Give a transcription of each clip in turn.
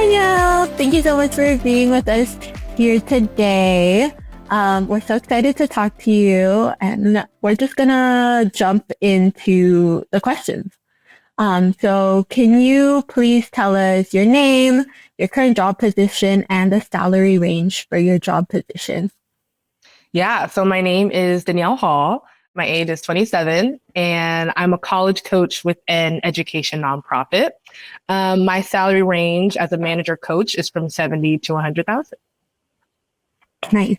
Danielle, thank you so much for being with us here today. We're so excited to talk to you, and we're just gonna jump into the questions. So can you please tell us your name, your current job position, and the salary range for your job position? Yeah, so my name is Danielle Hall. My age is 27, and I'm a college coach with an education nonprofit. My salary range as a manager coach is from 70 to 100,000. Nice.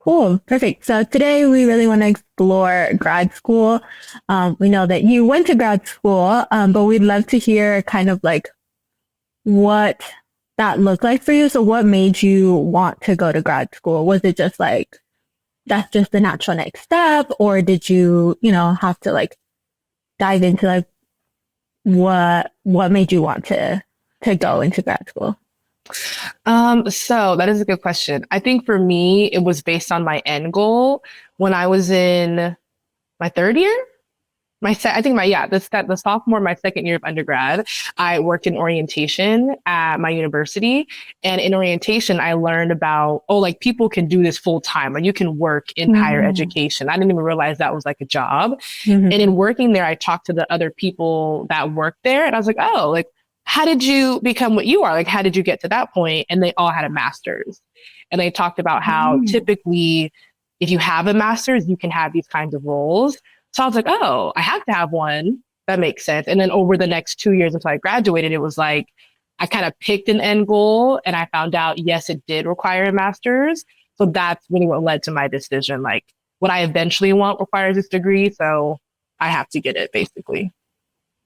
Cool. Perfect. So today we really want to explore grad school. We know that you went to grad school, but we'd love to hear kind of like what that looked like for you. So what made you want to go to grad school? Was it just like, that's just the natural next step? Or did you, have to like dive into like what made you want to go into grad school? So that is a good question. I think for me, it was based on my end goal when I was in my third year. The sophomore, my second year of undergrad, I worked in orientation at my university. And in orientation, I learned about, people can do this full time. Like you can work in higher education. I didn't even realize that was like a job. And in working there, I talked to the other people that worked there. And I was like, how did you become what you are? Like, how did you get to that point? And they all had a master's. And they talked about how typically, if you have a master's, you can have these kinds of roles. So I was like, oh, I have to have one. That makes sense. And then over the next 2 years until I graduated, it was like, I kind of picked an end goal and I found out, yes, it did require a master's. So that's really what led to my decision. Like what I eventually want requires this degree. So I have to get it basically.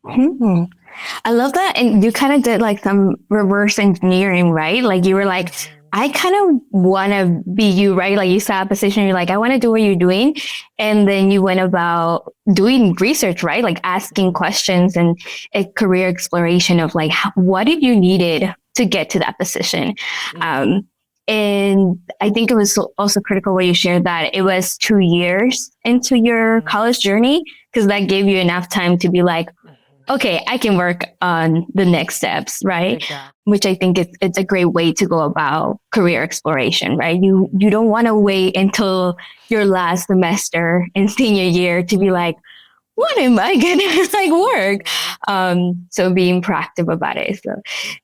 I love that. And you kind of did like some reverse engineering, right? Like you were like, I kind of want to be you, right? Like you saw a position, you're like, I want to do what you're doing. And then you went about doing research, right? Like asking questions and a career exploration of like, what did you needed to get to that position? And I think it was also critical where you shared that it was 2 years into your college journey, because that gave you enough time to be like, okay, I can work on the next steps, right? Exactly. Which I think it's a great way to go about career exploration, right? You don't want to wait until your last semester in senior year to be like, what am I gonna work? So being proactive about it. So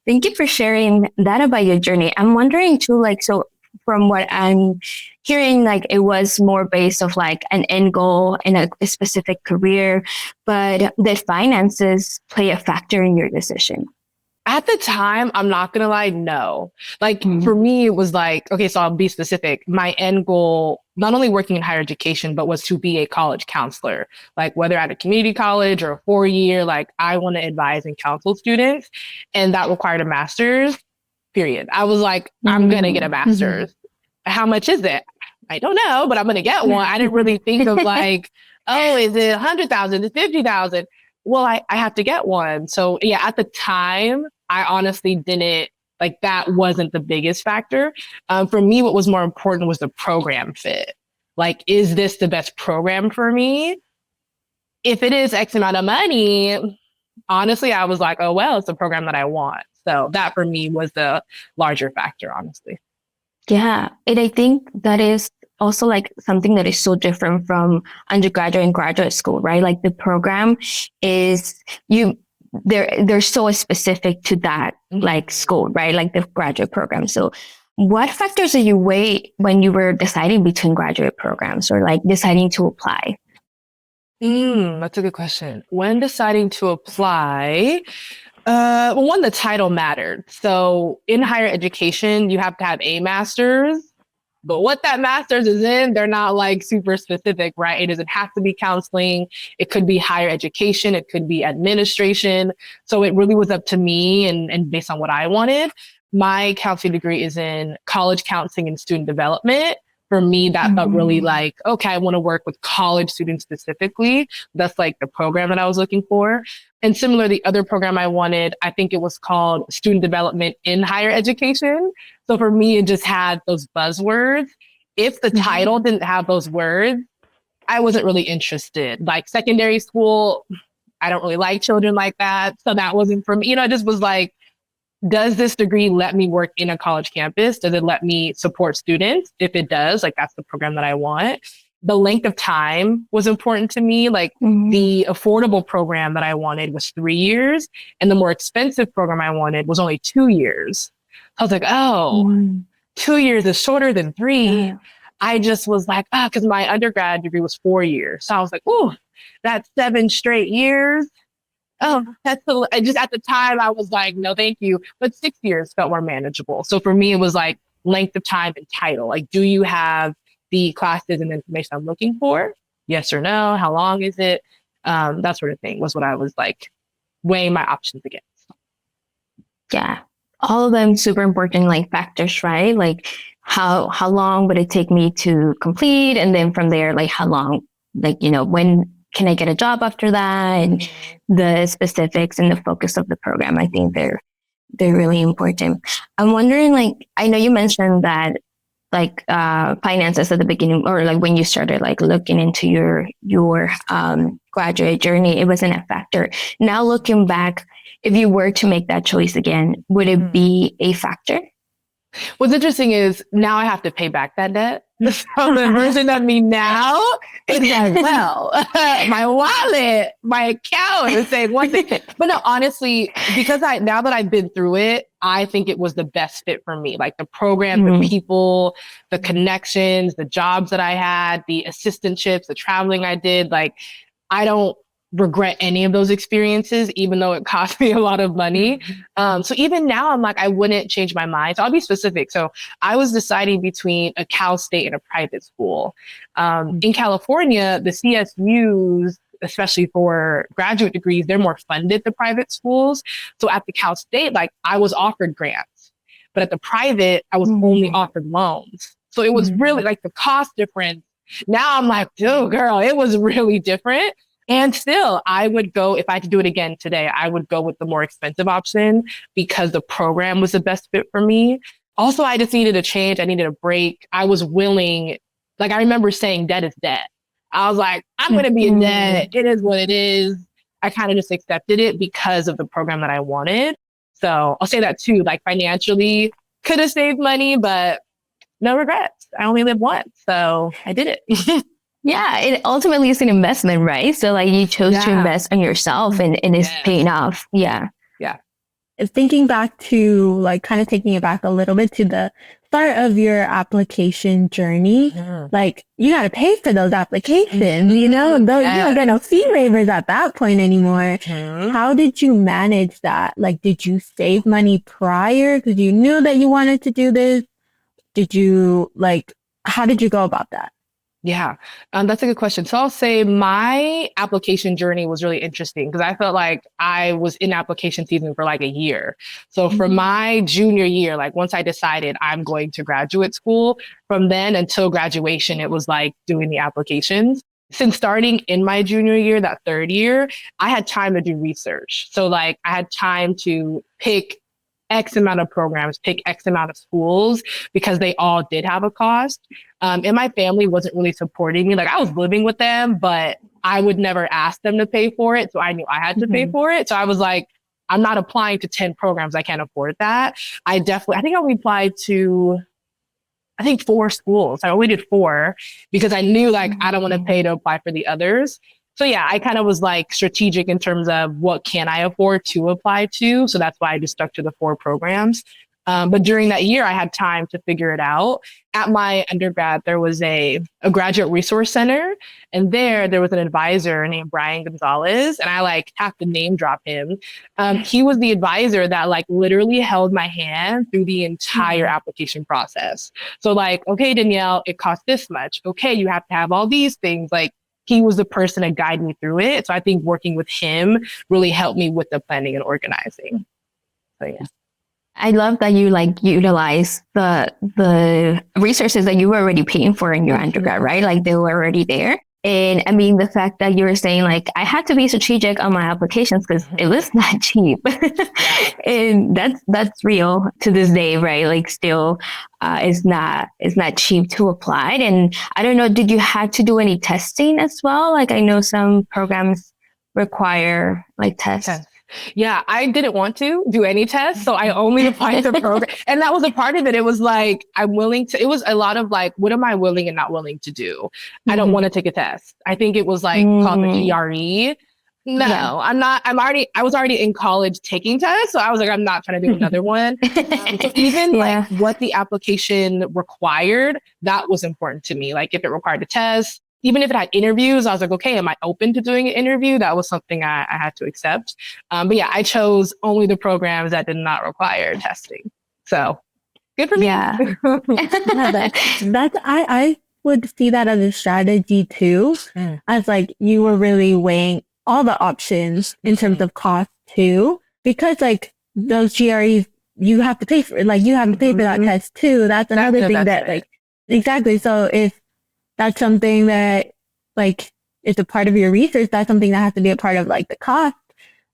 thank you for sharing that about your journey. I'm wondering too, so from what I'm hearing, it was more based of an end goal in a specific career, but did finances play a factor in your decision? At the time, I'm not going to lie, no. For me, it was okay, so I'll be specific. My end goal, not only working in higher education, but was to be a college counselor. Whether at a community college or a 4-year, I want to advise and counsel students. And that required a master's, period. I was I'm going to get a master's. How much is it? I don't know, but I'm going to get one. I didn't really think of oh, is it 100,000? Is it 50,000? Well, I have to get one. So yeah, at the time, I honestly didn't, that wasn't the biggest factor. For me, what was more important was the program fit. Is this the best program for me? If it is X amount of money, honestly, I was oh, well, it's the program that I want. So that for me was the larger factor, honestly. Yeah. And I think that is also something that is so different from undergraduate and graduate school, right? The program is they're so specific to that school, right? The graduate program. So what factors did you weigh when you were deciding between graduate programs or deciding to apply? That's a good question. When deciding to apply, one, the title mattered. So in higher education, you have to have a master's, but what that master's is in, they're not super specific, right? It doesn't have to be counseling. It could be higher education. It could be administration. So it really was up to me and based on what I wanted. My counseling degree is in college counseling and student development. For me, that felt really okay, I want to work with college students specifically. That's the program that I was looking for. And similar, the other program I wanted, I think it was called Student Development in Higher Education. So for me, it just had those buzzwords. If the title didn't have those words, I wasn't really interested. Secondary school, I don't really like children like that. So that wasn't for me. It just was does this degree let me work in a college campus? Does it let me support students? If it does, like that's the program that I want. The length of time was important to me. Like the affordable program that I wanted was 3 years, and the more expensive program I wanted was only 2 years. I was like, oh, 2 years is shorter than 3. Yeah. I just was like, because my undergrad degree was 4 years. So I was like, oh, that's 7 straight years. Oh, I just at the time I was like, no, thank you. But 6 years felt more manageable. So for me, it was like length of time and title. Like, do you have the classes and information I'm looking for? Yes or no? How long is it? That sort of thing was what I was like weighing my options against. Yeah. All of them super important like factors, right? Like how long would it take me to complete? And then from there, like how long, like, when can I get a job after that? And the specifics and the focus of the program, I think they're really important. I'm wondering, like, I know you mentioned that like finances at the beginning, or like when you started like looking into your graduate journey, it wasn't a factor. Now looking back, if you were to make that choice again, would it be a factor? What's interesting is now I have to pay back that debt. So the version of me now is like, well, my wallet, my account is saying one thing. But no, honestly, because now that I've been through it, I think it was the best fit for me. Like the program, the people, the connections, the jobs that I had, the assistantships, the traveling I did. Like, I don't regret any of those experiences, even though it cost me a lot of money. So even now I'm like, I wouldn't change my mind. So I'll be specific. So I was deciding between a Cal State and a private school. In California, the CSUs, especially for graduate degrees, they're more funded than private schools. So at the Cal State, like I was offered grants, but at the private, I was only offered loans. So it was really like the cost difference. Now I'm like, oh girl, it was really different. And still, I would go, if I had to do it again today, I would go with the more expensive option because the program was the best fit for me. Also, I just needed a change. I needed a break. I was willing, like I remember saying debt is debt. I was like, I'm going to be in debt. It is what it is. I kind of just accepted it because of the program that I wanted. So I'll say that too, like financially could have saved money, but no regrets. I only live once. So I did it. Yeah, it ultimately is an investment, right? So like you chose to invest in yourself and it's paying off. Yeah. Yeah. Thinking back to like kind of taking it back a little bit to the start of your application journey, like you got to pay for those applications, you don't get no fee waivers at that point anymore. How did you manage that? Like, did you save money prior because you knew that you wanted to do this? How did you go about that? Yeah, that's a good question. So I'll say my application journey was really interesting because I felt like I was in application season for like a year. So from my junior year, like once I decided I'm going to graduate school, from then until graduation, it was like doing the applications. Since starting in my junior year, that third year, I had time to do research. So like I had time to pick X amount of programs, pick X amount of schools because they all did have a cost. And my family wasn't really supporting me. Like I was living with them, but I would never ask them to pay for it. So I knew I had to pay for it. So I was like, I'm not applying to 10 programs. I can't afford that. I only applied to 4 schools. I only did 4 because I knew like, I don't want to pay to apply for the others. So yeah, I kind of was like strategic in terms of what can I afford to apply to. So that's why I just stuck to the 4 programs. But during that year, I had time to figure it out. At my undergrad, there was a graduate resource center, and there was an advisor named Brian Gonzalez, and I like have to name drop him. He was the advisor that like literally held my hand through the entire application process. So like, okay, Danielle, it costs this much. Okay, you have to have all these things. Like he was the person that guided me through it. So I think working with him really helped me with the planning and organizing. So yeah. I love that you like utilize the resources that you were already paying for in your undergrad, right? Like they were already there. And I mean, the fact that you were saying like, I had to be strategic on my applications because it was not cheap. And that's real to this day, right? Like still, it's not cheap to apply. And I don't know, did you have to do any testing as well? Like I know some programs require like tests. Yeah, I didn't want to do any tests, so I only applied the program. And that was a part of it. It was like, I'm willing to, it was a lot of like, what am I willing and not willing to do? I don't want to take a test. I think it was like called the GRE. No, Yeah. I was already in college taking tests. So I was like, I'm not trying to do another one. So even like what the application required, that was important to me. Like if it required a test, even if it had interviews, I was like, okay, am I open to doing an interview? That was something I had to accept. But yeah, I chose only the programs that did not require testing. So good for me. Yeah. I would see that as a strategy too, as like you were really weighing all the options in terms of cost too, because like those GREs, you have to pay for it. Like you have to pay for that test too. That's another thing that like, exactly. So if that's something that like is a part of your research, that's something that has to be a part of like the cost,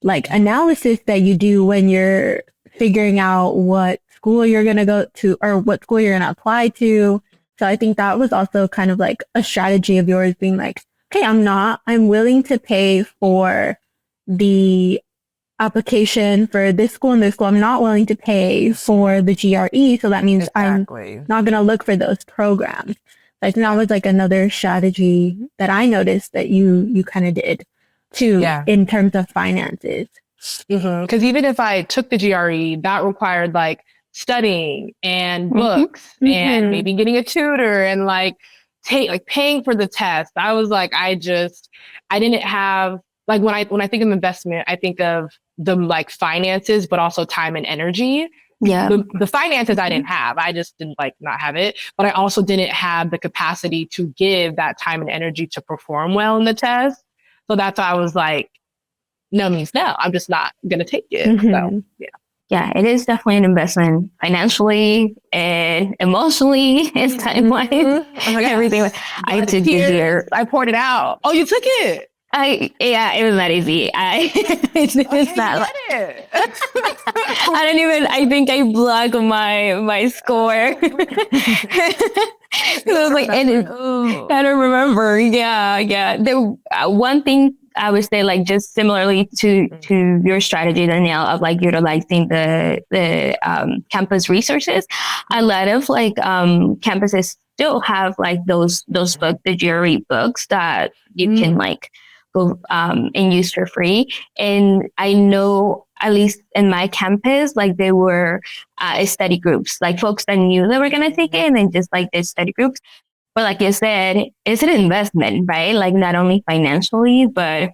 like analysis that you do when you're figuring out what school you're going to go to or what school you're going to apply to. So I think that was also kind of like a strategy of yours being like, okay, I'm willing to pay for the application for this school and this school. I'm not willing to pay for the GRE. So that means I'm not going to look for those programs. I think that was like another strategy that I noticed that you kind of did too in terms of finances. Because even if I took the GRE, that required like studying and books and maybe getting a tutor and like paying for the test. I was like, I didn't have like when I think of investment, I think of the like finances, but also time and energy. Yeah. The finances I didn't have. I just didn't like not have it. But I also didn't have the capacity to give that time and energy to perform well in the test. So that's why I was like, no means no. I'm just not going to take it. So, yeah. Yeah, it is definitely an investment financially and emotionally and time-wise. Everything. I took the year. I poured it out. Oh, you took it? It was not easy. It's not like it. I think I blocked my score. I was like, I don't remember. Yeah. The one thing I would say, like, just similarly to your strategy, Danielle, of like utilizing the campus resources, a lot of like campuses still have like those books, the GRE books that you can like go and use for free. And I know, at least in my campus, like there were study groups, like folks that knew they were going to take it and then just like did study groups. But like you said, it's an investment, right? Like not only financially, but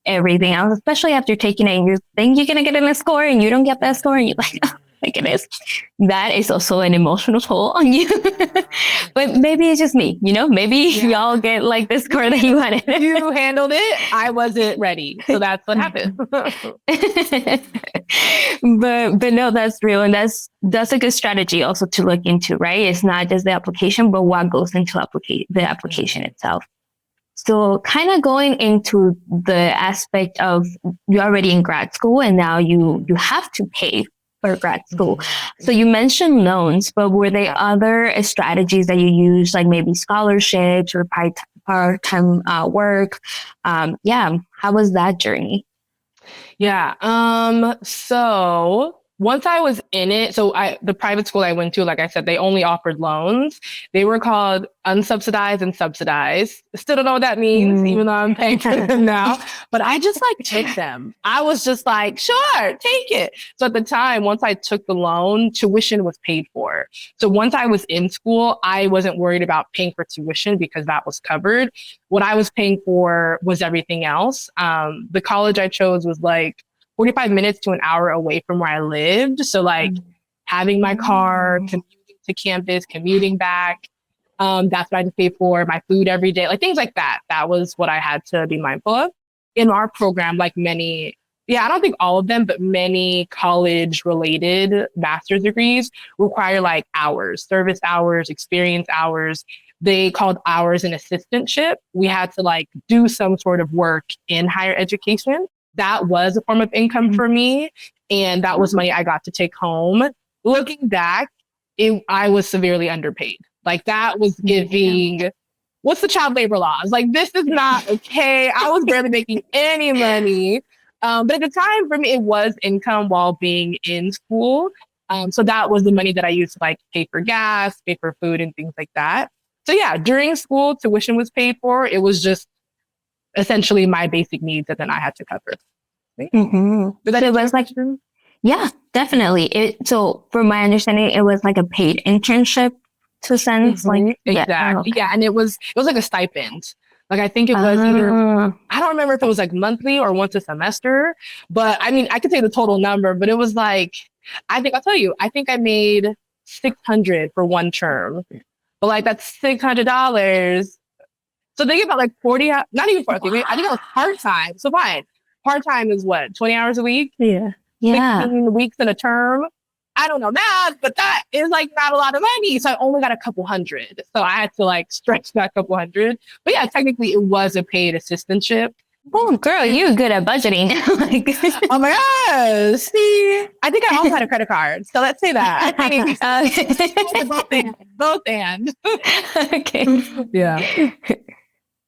everything else, especially after taking it and you think you're going to get a score and you don't get that score and you're like, oh my goodness, that is also an emotional toll on you. But maybe it's just me, maybe y'all get like the score that you wanted. You handled it. I wasn't ready. So that's what happened. But no, that's real. And that's a good strategy also to look into, right? It's not just the application, but what goes into the application itself. So kind of going into the aspect of you're already in grad school and now you have to pay for grad school. So you mentioned loans, but were there other strategies that you used, like maybe scholarships or part-time work? How was that journey? Yeah. So once I was in it, the private school I went to, like I said, they only offered loans. They were called unsubsidized and subsidized. Still don't know what that means, even though I'm paying for them now. But I just like took them. I was just like, sure, take it. So at the time, once I took the loan, tuition was paid for. So once I was in school, I wasn't worried about paying for tuition because that was covered. What I was paying for was everything else. The college I chose was like 45 minutes to an hour away from where I lived. So like having my car, commuting to campus, commuting back, that's what I had to pay for, my food every day, like things like that. That was what I had to be mindful of. In our program, like many, I don't think all of them, but many college related master's degrees require like hours, service hours, experience hours. They called ours an assistantship. We had to like do some sort of work in higher education. That was a form of income for me. And that was money I got to take home. Looking back, I was severely underpaid. Like that was giving, what's the child labor laws? Like, this is not okay. I was barely making any money. But at the time, for me, it was income while being in school. So that was the money that I used to like pay for gas, pay for food, and things like that. So yeah, during school, tuition was paid for. It was just essentially my basic needs that then I had to cover. Mm-hmm. But that So it was like, yeah, definitely. So from my understanding, it was like a paid internship to sense. Like, exactly. Yeah. And it was like a stipend. Like I think it was either, I don't remember if it was like monthly or once a semester, but I mean, I could say the total number, but it was like, I'll tell you, I think I made 600 for one term, but like that's $600. So think about like 40, not even 40, I think it was part-time. So fine. Part-time is what, 20 hours a week? Yeah. 16 weeks in a term. I don't know math, but that is like not a lot of money. So I only got a couple hundred. So I had to like stretch that couple hundred. But yeah, technically it was a paid assistantship. Oh, girl, you're good at budgeting. Like, oh my gosh. See, I think I also had a credit card. So let's say that. Both and. Okay. Yeah.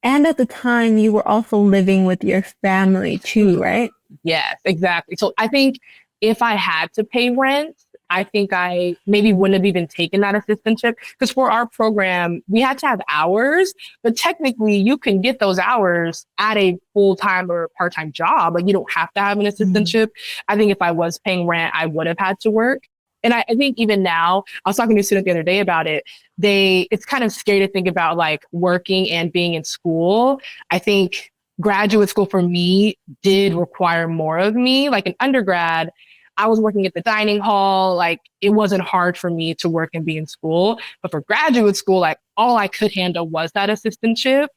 And at the time, you were also living with your family too, right? Yes, exactly. So I think if I had to pay rent, I think I maybe wouldn't have even taken that assistantship because for our program, we had to have hours, but technically you can get those hours at a full-time or part-time job. Like you don't have to have an assistantship. I think if I was paying rent, I would have had to work. And I think even now, I was talking to a student the other day about it. It's kind of scary to think about like working and being in school. I think graduate school for me did require more of me. Like in undergrad, I was working at the dining hall. Like it wasn't hard for me to work and be in school. But for graduate school, like all I could handle was that assistantship.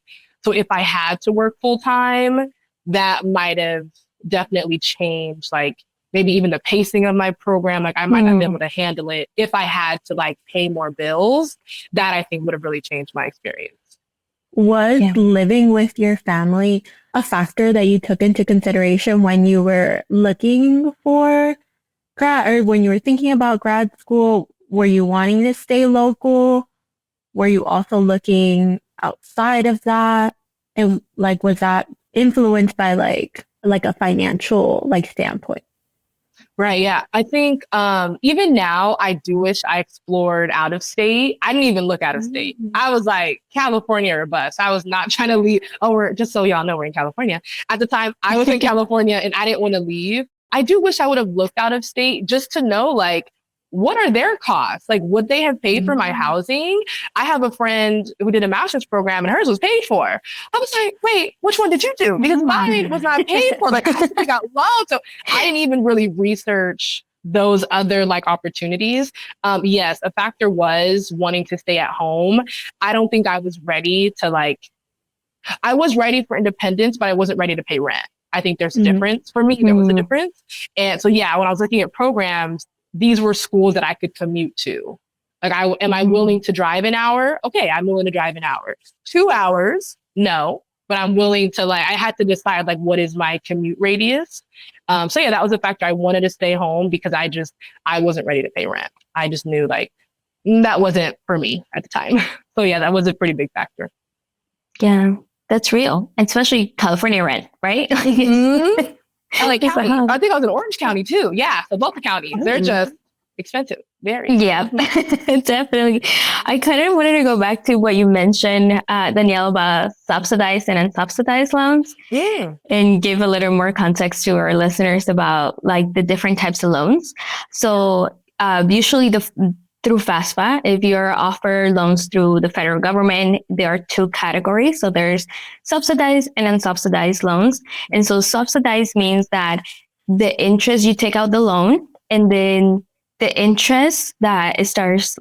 So if I had to work full time, that might have definitely changed like maybe even the pacing of my program. Like I might not be able to handle it if I had to like pay more bills. That I think would have really changed my experience. Was living with your family a factor that you took into consideration when you were looking for grad or when you were thinking about grad school? Were you wanting to stay local? Were you also looking outside of that? And like, was that influenced by like a financial like standpoint? Right. Yeah. I think even now, I do wish I explored out of state. I didn't even look out of state. I was like, California or bust. I was not trying to leave. Oh, just so y'all know, we're in California. At the time, I was in California and I didn't want to leave. I do wish I would have looked out of state just to know, like, what are their costs? Like, would they have paid for my housing? I have a friend who did a master's program and hers was paid for. I was like, wait, which one did you do? Because mine was not paid for. Like, I got loans. So I didn't even really research those other like opportunities. Yes, a factor was wanting to stay at home. I don't think I was ready to I was ready for independence, but I wasn't ready to pay rent. I think there's a difference. For me, there was a difference. And so, yeah, when I was looking at programs, these were schools that I could commute to. Like, am I willing to drive an hour? Okay, I'm willing to drive an hour. 2 hours? No, but I'm willing to I had to decide what is my commute radius. So yeah, that was a factor. I wanted to stay home because I wasn't ready to pay rent. I just knew that wasn't for me at the time. So yeah, that was a pretty big factor. Yeah, that's real. Especially California rent, right? LA County. I think I was in Orange County too. Yeah, so both the counties, they're just expensive. Very. Yeah, definitely. I kind of wanted to go back to what you mentioned, Danielle, about subsidized and unsubsidized loans. Yeah. And give a little more context to our listeners about the different types of loans. So usually through FAFSA, if you're offered loans through the federal government, there are 2 categories. So there's subsidized and unsubsidized loans. And so subsidized means that the interest you take out the loan, and then the interest that it starts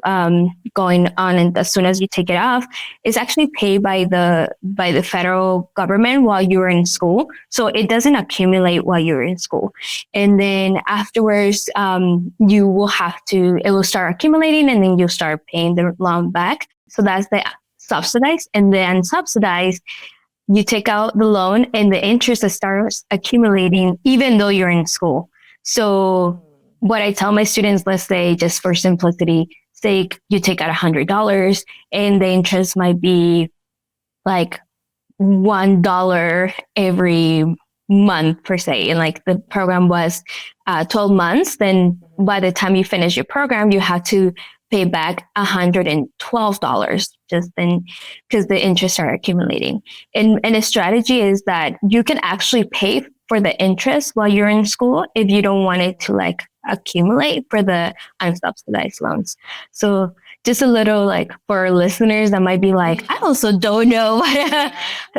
going on, and as soon as you take it off, is actually paid by the federal government while you're in school. So it doesn't accumulate while you're in school, and then afterwards, it will start accumulating, and then you start paying the loan back. So that's the subsidized, and then unsubsidized. You take out the loan, and the interest starts accumulating even though you're in school. So what I tell my students, let's say, just for simplicity's sake, you take out $100 and the interest might be $1 every month per se. And like the program was 12 months, then by the time you finish your program, you have to pay back $112 just then because the interests are accumulating. And a strategy is that you can actually pay for the interest while you're in school if you don't want it to like accumulate for the unsubsidized loans. So just a little like for listeners that might be like, I also don't know what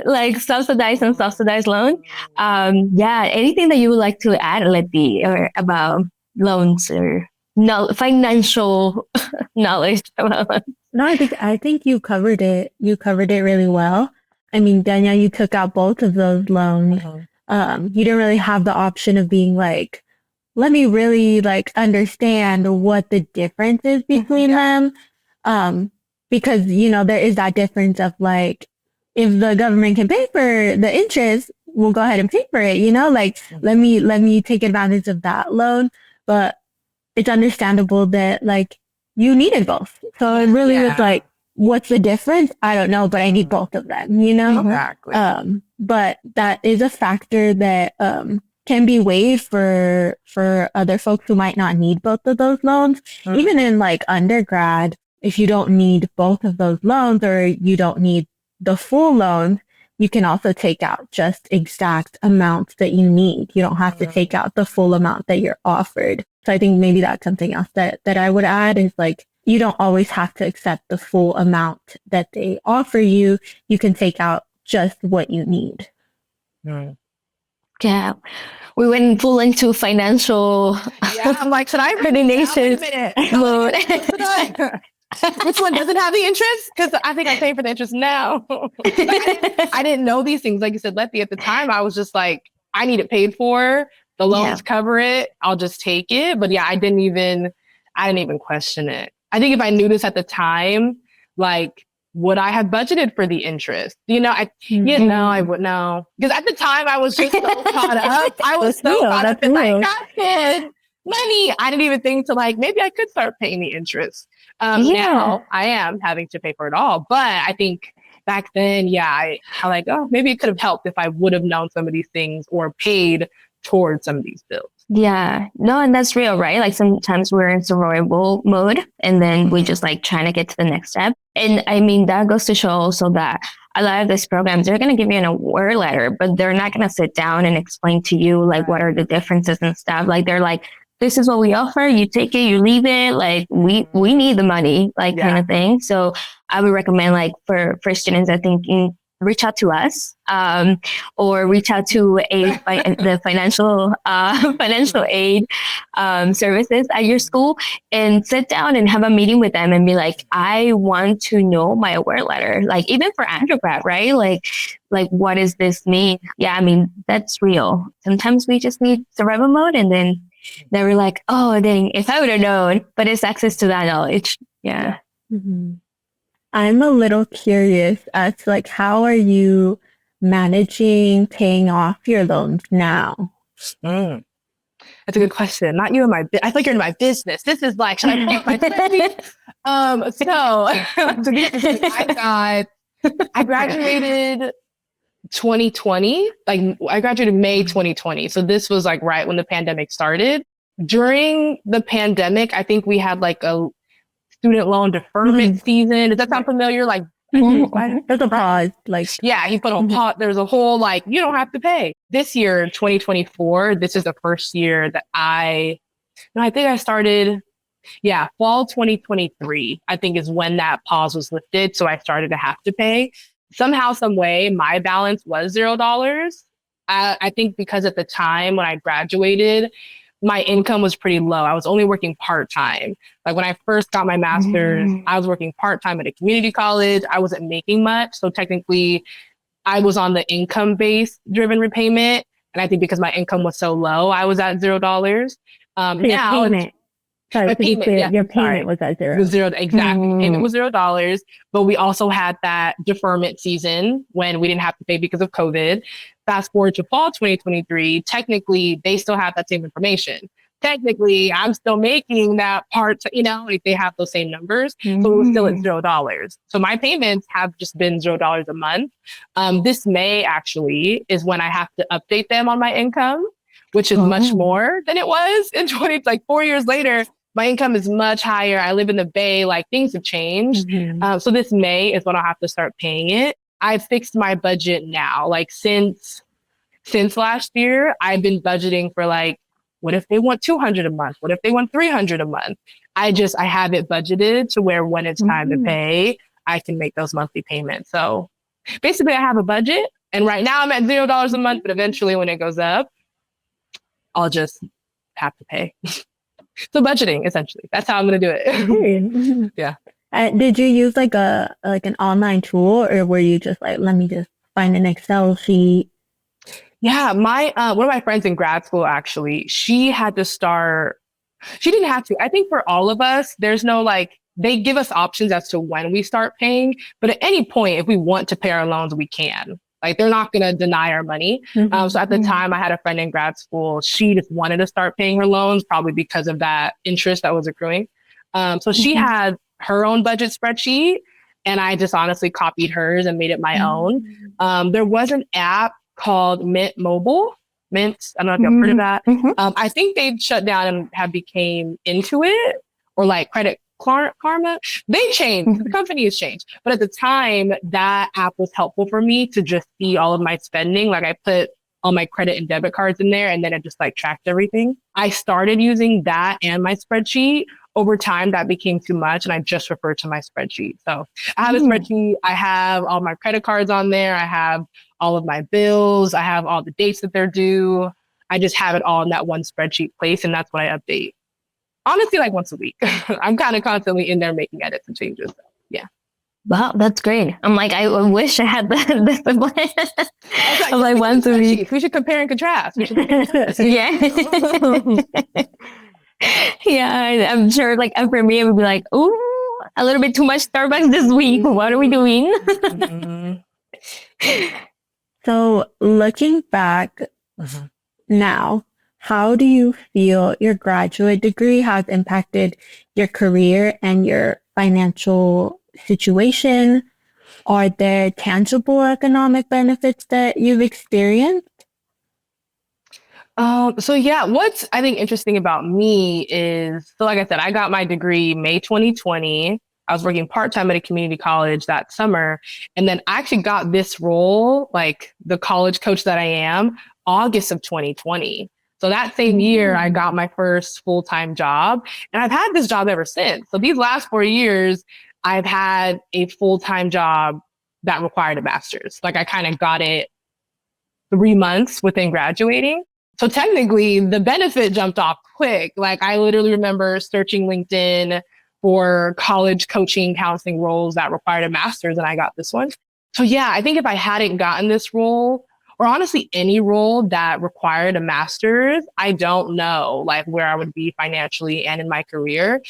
like subsidized and subsidized loan. Yeah, anything that you would like to add, Leti, or about loans or no financial knowledge about loans? No, I think you covered it. You covered it really well. I mean, Danielle, you took out both of those loans. You didn't really have the option of being like, let me really like understand what the difference is between them. Because, there is that difference of like, if the government can pay for the interest, we'll go ahead and pay for it, like, let me take advantage of that loan. But it's understandable that like you needed both. So it really was like, what's the difference? I don't know, but I need both of them, Exactly. But that is a factor that, can be waived for other folks who might not need both of those loans. Even in like undergrad, if you don't need both of those loans or you don't need the full loan, you can also take out just exact amounts that you need. You don't have to take out the full amount that you're offered. So I think maybe that's something else that I would add is like, you don't always have to accept the full amount that they offer you. You can take out just what you need. Yeah, we went full into financial. Yeah, I'm like, should I coordination mode? Which one doesn't have the interest? Because I think I'm paying for the interest now. I didn't know these things. Like you said, Leti, at the time, I was just like, I need it paid for. The loans cover it. I'll just take it. But yeah, I didn't even question it. I think if I knew this at the time, like, would I have budgeted for the interest? I would know. Because at the time, I was just so caught up. I was so caught up in like, God, money. I didn't even think to like, maybe I could start paying the interest. Now I am having to pay for it all. But I think back then, I like, oh, maybe it could have helped if I would have known some of these things or paid towards some of these bills. Yeah, no, and that's real, right? Like sometimes we're in survival mode and then we just like trying to get to the next step. And I mean, that goes to show also that a lot of these programs, they're going to give you an award letter, but they're not going to sit down and explain to you like what are the differences and stuff. Like they're like, this is what we offer. You take it, you leave it. Like we need the money, like kind of thing. So I would recommend like for students, I think reach out to us, or reach out to the financial aid services at your school and sit down and have a meeting with them and be like, I want to know my award letter. Like even for undergrad, right? Like what does this mean? Yeah, I mean, that's real. Sometimes we just need survival mode and then they were like, oh, dang, if I would have known, but it's access to that knowledge. Yeah. Mm-hmm. I'm a little curious as to like, how are you managing paying off your loans now? That's a good question. Not you in my I feel like you're in my business. This is like, should I pay my business? I graduated 2020. Like I graduated May 2020. So this was like right when the pandemic started. During the pandemic, I think we had like a student loan deferment season. Does that sound familiar? Like there's a pause. Like he put a pause. There's a whole like you don't have to pay. This year, 2024, this is the first year that I think I started. Yeah, fall 2023, I think is when that pause was lifted. So I started to have to pay. Somehow, some way, my balance was $0. I think because at the time when I graduated, my income was pretty low. I was only working part-time. Like when I first got my master's, I was working part-time at a community college. I wasn't making much. So technically I was on the income-based driven repayment. And I think because my income was so low, I was at $0. Your payment was at zero. It was zero, exactly. Payment was $0. But we also had that deferment season when we didn't have to pay because of COVID. Fast forward to fall 2023, technically they still have that same information. technically I'm still making that part, like they have those same numbers. So it was still at $0. So my payments have just been $0 a month. This May actually is when I have to update them on my income, which is much more than it was in 20, like 4 years later. My income is much higher. I live in the Bay, like things have changed. So this May is when I'll have to start paying it. I've fixed my budget now. Like since last year, I've been budgeting for like, what if they want 200 a month? What if they want 300 a month? I have it budgeted to where when it's time to pay, I can make those monthly payments. So basically I have a budget, and right now I'm at $0 a month, but eventually when it goes up, I'll just have to pay. So budgeting, essentially, that's how I'm going to do it. Yeah. Did you use like an online tool, or were you just like, let me just find an Excel sheet? Yeah, my one of my friends in grad school, actually, she had to start. She didn't have to. I think for all of us, there's no like, they give us options as to when we start paying, but at any point, if we want to pay our loans, we can. Like, they're not going to deny our money. So at the time, I had a friend in grad school. She just wanted to start paying her loans, probably because of that interest that was accruing. So she had her own budget spreadsheet, and I just honestly copied hers and made it my own. There was an app called Mint Mobile. Mint, I don't know if you've heard of that. I think they've shut down and have became Intuit or like Credit Karma. They changed. The company has changed. But at the time, that app was helpful for me to just see all of my spending. Like I put all my credit and debit cards in there, and then it just like tracked everything. I started using that and my spreadsheet. Over time, that became too much, and I just referred to my spreadsheet. So I have a spreadsheet. I have all my credit cards on there. I have all of my bills. I have all the dates that they're due. I just have it all in that one spreadsheet place, and that's what I update. Honestly, like once a week. I'm kind of constantly in there making edits and changes. So, yeah. Wow, that's great. I'm like, I wish I had the I'm like once a week. We should compare and contrast. Yeah. Yeah, I'm sure like for me, it would be like, oh, a little bit too much Starbucks this week. What are we doing? So looking back now, how do you feel your graduate degree has impacted your career and your financial situation? Are there tangible economic benefits that you've experienced? So yeah, what's I think interesting about me is, so like I said, I got my degree May 2020. I was working part-time at a community college that summer. And then I actually got this role, like the college coach that I am, August of 2020. So that same year, I got my first full-time job, and I've had this job ever since. So these last 4 years, I've had a full-time job that required a master's. Like I kind of got it 3 months within graduating. So technically the benefit jumped off quick. Like I literally remember searching LinkedIn for college coaching, counseling roles that required a master's, and I got this one. So yeah, I think if I hadn't gotten this role, or honestly any role that required a master's, I don't know like where I would be financially and in my career.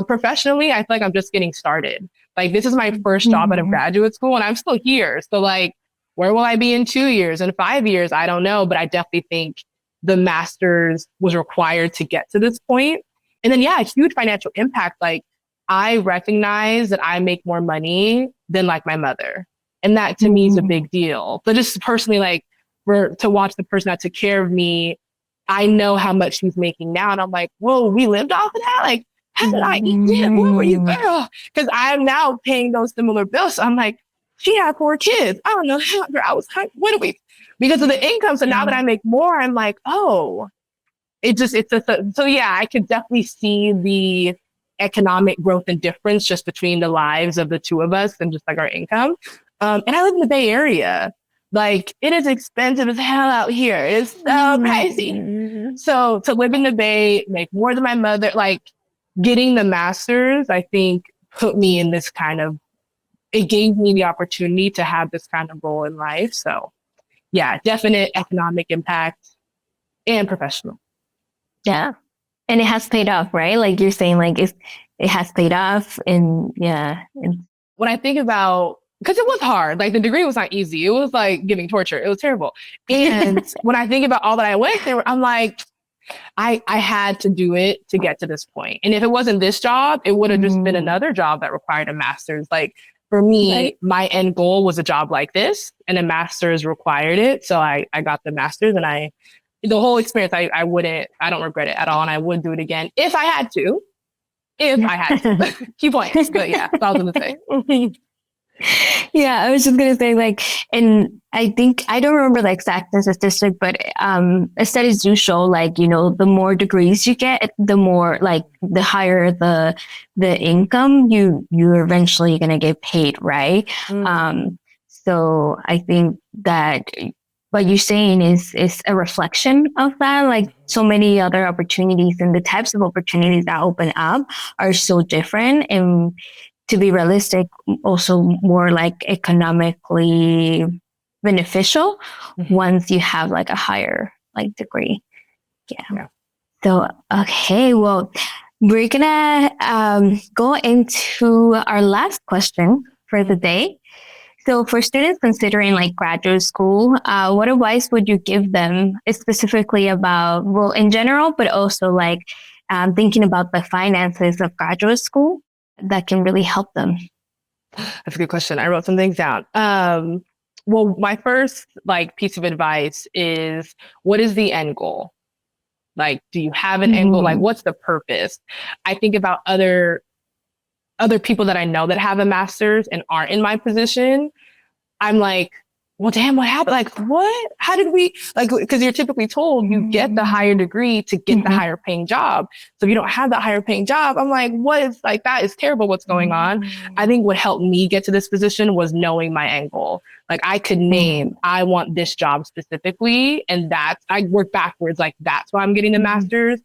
Professionally, I feel like I'm just getting started. Like this is my first job out of graduate school, and I'm still here. So like, where will I be in 2 years, in 5 years? I don't know, but I definitely think the master's was required to get to this point. And then, yeah, a huge financial impact. Like I recognize that I make more money than like my mother. And that to me is a big deal. But just personally, like to watch the person that took care of me, I know how much she's making now. And I'm like, whoa, we lived off of that? Like, how did I eat it? Where were you, girl? Because I'm now paying those similar bills. So I'm like, she had 4 kids. I don't know how I was, what do we, because of the income. So now that I make more, I'm like, oh, so yeah, I could definitely see the economic growth and difference just between the lives of the two of us and just like our income. And I live in the Bay Area. Like it is expensive as hell out here. It's so crazy. So to live in the Bay, make more than my mother, like getting the master's, I think put me in this kind of, it gave me the opportunity to have this kind of role in life. So yeah, definite economic impact and professional. Yeah. And it has paid off, right? Like you're saying, like it has paid off. And yeah. When I think about, because it was hard, like the degree was not easy. It was like giving torture. It was terrible. And when I think about all that I went through, I'm like, I had to do it to get to this point. And if it wasn't this job, it would have just been another job that required a master's. Like for me, my end goal was a job like this, and a master's required it. So I got the master's, and the whole experience, I don't regret it at all. And I would do it again if I had to. If I had to. Key points. But yeah, that's all I was going to say. Yeah, I was just gonna say, like, and I think I don't remember the exact statistic, but studies do show, like, you know, the more degrees you get, the more, like, the higher the income you're eventually gonna get paid, right? So I think that what you're saying is a reflection of that. Like, so many other opportunities and the types of opportunities that open up are so different, and to be realistic, also more like economically beneficial once you have like a higher like degree. Yeah. So, okay, well, we're gonna go into our last question for the day. So for students considering like graduate school, what advice would you give them specifically about, well, in general, but also like thinking about the finances of graduate school that can really help them? That's a good question. I wrote some things down. Well, my first like piece of advice is, what is the end goal? Like, do you have an end goal? Like, what's the purpose? I think about other people that I know that have a master's and aren't in my position. I'm like, well, damn, what happened? Like, what? How did we, like, because you're typically told you get the higher degree to get the higher paying job. So if you don't have that higher paying job, I'm like, what is, like, that is terrible. What's going on? I think what helped me get to this position was knowing my end goal. Like, I could name, I want this job specifically. And I work backwards. Like, that's why I'm getting the master's.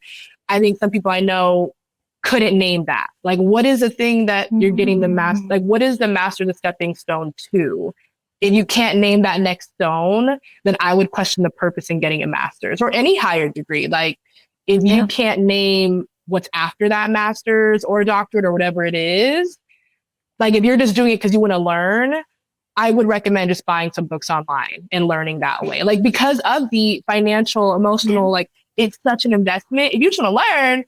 I think some people I know couldn't name that. Like, what is the thing that you're getting the master? Like, what is the master the stepping stone to? If you can't name that next stone, then I would question the purpose in getting a master's or any higher degree. Like, if you can't name what's after that master's or doctorate or whatever it is, like, if you're just doing it because you want to learn, I would recommend just buying some books online and learning that way. Like, because of the financial, emotional, like, it's such an investment. If you just want to learn,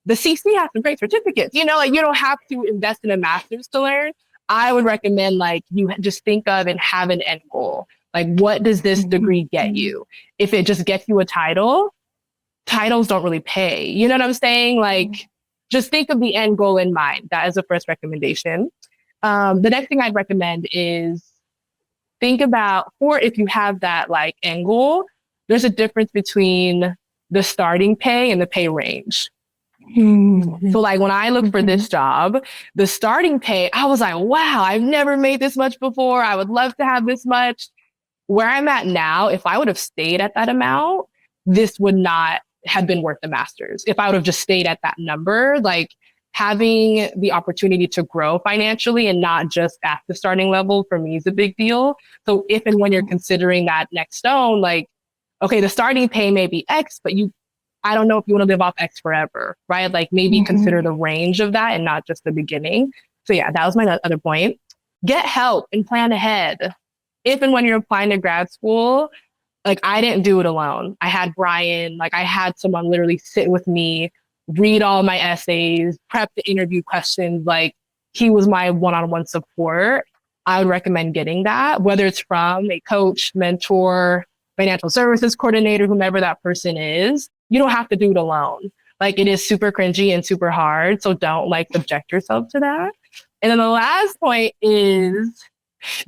the CC has some great certificates. You know, like, you don't have to invest in a master's to learn. I would recommend, like, you just think of and have an end goal. Like, what does this degree get you? If it just gets you a title, titles don't really pay. You know what I'm saying? Like, just think of the end goal in mind. That is the first recommendation. The next thing I'd recommend is think about, or if you have that like end goal, there's a difference between the starting pay and the pay range. So like when I looked for this job, the starting pay, I was like, wow, I've never made this much before. I would love to have this much. Where I'm at now, if I would have stayed at that amount, this would not have been worth the master's. If I would have just stayed at that number, like having the opportunity to grow financially and not just at the starting level for me is a big deal. So if and when you're considering that next stone, like, okay, the starting pay may be X, but I don't know if you want to live off X forever, right? Like maybe consider the range of that and not just the beginning. So yeah, that was my other point. Get help and plan ahead. If and when you're applying to grad school, like I didn't do it alone. I had Brian, like I had someone literally sit with me, read all my essays, prep the interview questions. Like he was my one-on-one support. I would recommend getting that, whether it's from a coach, mentor, financial services coordinator, whomever that person is. You don't have to do it alone. Like it is super cringy and super hard. So don't like subject yourself to that. And then the last point is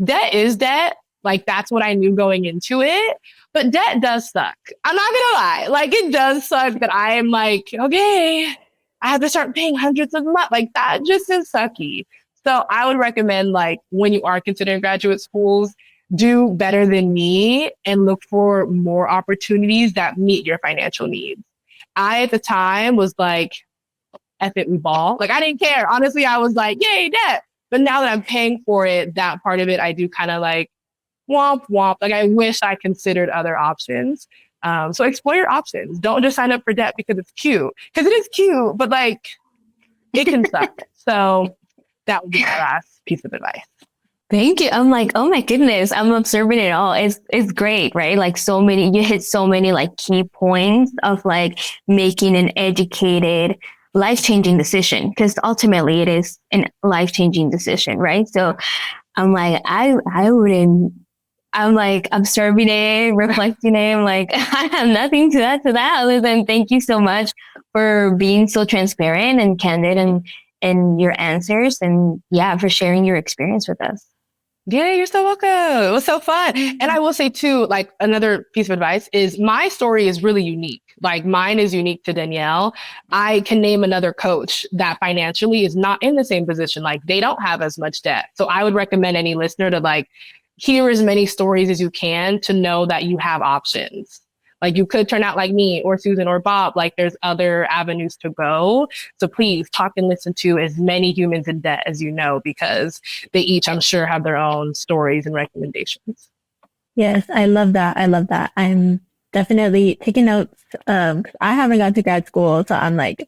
debt is debt. Like that's what I knew going into it. But debt does suck. I'm not gonna lie. Like it does suck that I am like, okay, I have to start paying hundreds of months. Like that just is sucky. So I would recommend like when you are considering graduate schools, do better than me and look for more opportunities that meet your financial needs. I, at the time, was like, F it, we ball. Like, I didn't care. Honestly, I was like, yay, debt. But now that I'm paying for it, that part of it, I do kind of like, womp, womp. Like, I wish I considered other options. So explore your options. Don't just sign up for debt because it's cute. Because it is cute, but like, it can suck. So that would be my last piece of advice. Thank you. I'm like, oh my goodness, I'm observing it all. It's great, right? Like you hit so many like key points of like making an educated, life-changing decision, because ultimately it is a life-changing decision, right? So I'm like, I wouldn't. I'm like observing it, reflecting it. I'm like, I have nothing to add to that other than thank you so much for being so transparent and candid and your answers, and yeah, for sharing your experience with us. Yeah, you're so welcome. It was so fun. And I will say too, like another piece of advice is my story is really unique. Like mine is unique to Danielle. I can name another coach that financially is not in the same position. Like they don't have as much debt. So I would recommend any listener to like hear as many stories as you can to know that you have options. Like you could turn out like me or Susan or Bob. Like there's other avenues to go. So please talk and listen to as many humans in debt as you know, because they each, I'm sure, have their own stories and recommendations. Yes, I love that. I love that. I'm definitely taking notes. I haven't gone to grad school, so I'm like,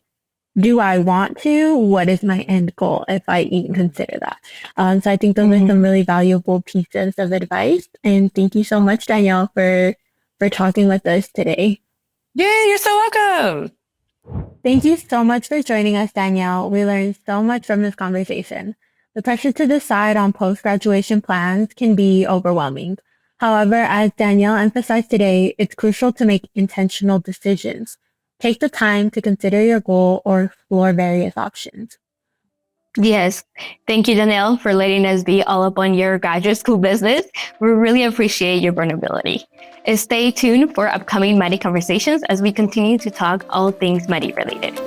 do I want to? What is my end goal if I even consider that? So I think those are some really valuable pieces of advice. And thank you so much, Danielle, for talking with us today. Yeah, you're so welcome. Thank you so much for joining us, Danielle. We learned so much from this conversation. The pressure to decide on post-graduation plans can be overwhelming. However, as Danielle emphasized today, it's crucial to make intentional decisions. Take the time to consider your goal or explore various options. Yes. Thank you, Danielle, for letting us be all up on your graduate school business. We really appreciate your vulnerability. And stay tuned for upcoming Maddie conversations as we continue to talk all things Maddie related.